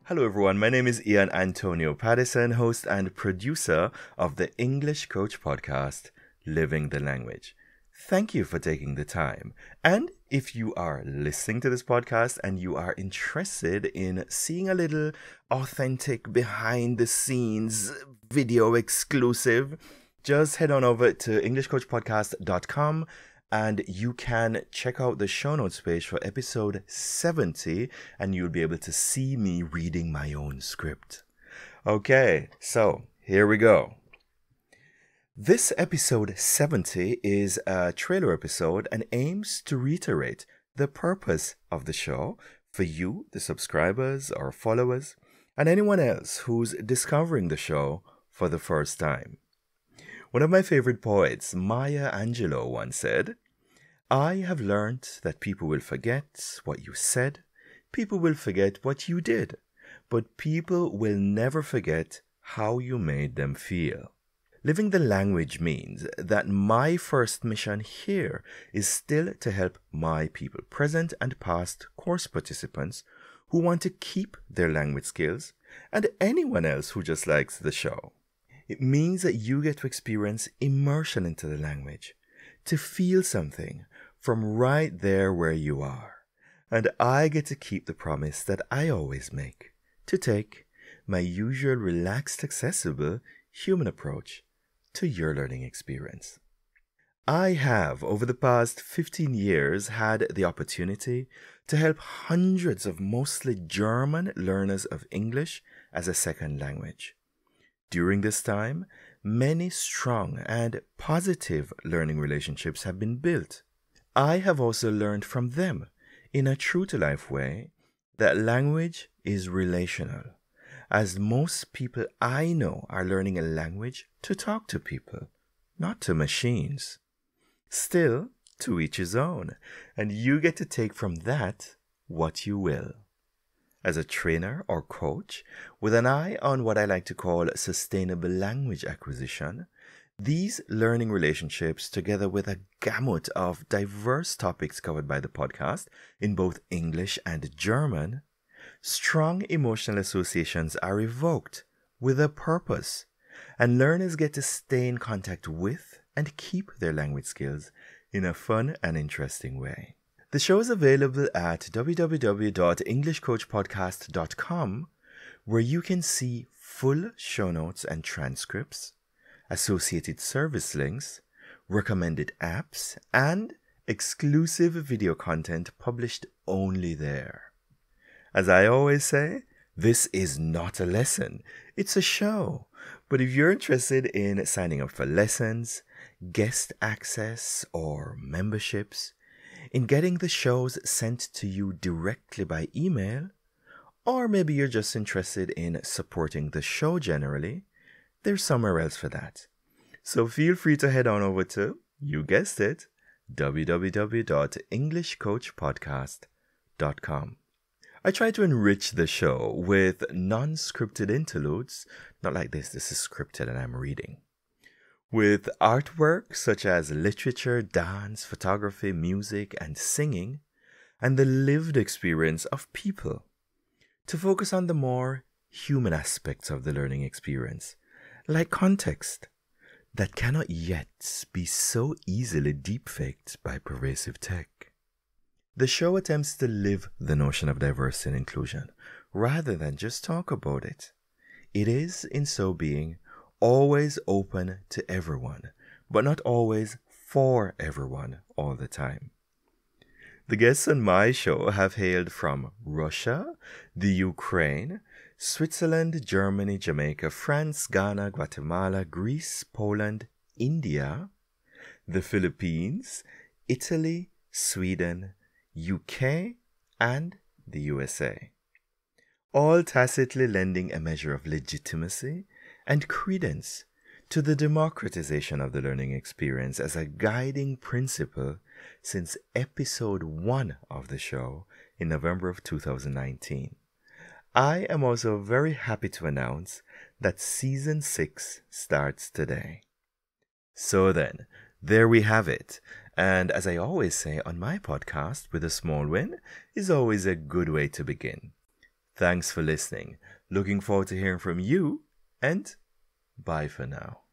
Hello everyone, my name is Antonio Patterson, host and producer of the English Coach podcast, Living the Language. Thank you for taking the time. And if you are listening to this podcast and you are interested in seeing a little authentic behind the scenes video exclusive, just head on over to englishcoachpodcast.com and you can check out the show notes page for episode 70 and you'll be able to see me reading my own script. Okay, so here we go. This episode 70 is a trailer episode and aims to reiterate the purpose of the show for you, the subscribers or followers, and anyone else who's discovering the show for the first time. One of my favorite poets, Maya Angelou, once said, "I have learnt that people will forget what you said, people will forget what you did, but people will never forget how you made them feel." Living the language means that my first mission here is still to help my people, present and past course participants who want to keep their language skills, and anyone else who just likes the show. It means that you get to experience immersion into the language, to feel something from right there where you are. And I get to keep the promise that I always make, to take my usual relaxed, accessible human approach to your learning experience. I have, over the past 15 years, had the opportunity to help hundreds of mostly German learners of English as a second language. During this time, many strong and positive learning relationships have been built. I have also learned from them, in a true-to-life way, that language is relational, as most people I know are learning a language to talk to people, not to machines. Still, to each his own, and you get to take from that what you will. As a trainer or coach, with an eye on what I like to call sustainable language acquisition, these learning relationships, together with a gamut of diverse topics covered by the podcast in both English and German, strong emotional associations are evoked with a purpose, and learners get to stay in contact with and keep their language skills in a fun and interesting way. The show is available at www.englishcoachpodcast.com, where you can see full show notes and transcripts, associated service links, recommended apps, and exclusive video content published only there. As I always say, this is not a lesson, it's a show. But if you're interested in signing up for lessons, guest access, or memberships, in getting the shows sent to you directly by email, or maybe you're just interested in supporting the show generally, there's somewhere else for that. So feel free to head on over to, you guessed it, www.englishcoachpodcast.com. I try to enrich the show with non-scripted interludes, not like this is scripted and I'm reading, with artwork such as literature, dance, photography, music, and singing, and the lived experience of people, to focus on the more human aspects of the learning experience, like context, that cannot yet be so easily deepfaked by pervasive tech. The show attempts to live the notion of diversity and inclusion, rather than just talk about it. It is, in so being, always open to everyone, but not always for everyone all the time. The guests on my show have hailed from Russia, the Ukraine, Switzerland, Germany, Jamaica, France, Ghana, Guatemala, Greece, Poland, India, the Philippines, Italy, Sweden, UK, and the USA, all tacitly lending a measure of legitimacy and credence to the democratization of the learning experience as a guiding principle since episode 1 of the show in November of 2019. I am also very happy to announce that season 6 starts today. So then, there we have it. And as I always say on my podcast, with a small win is always a good way to begin. Thanks for listening. Looking forward to hearing from you, and bye for now.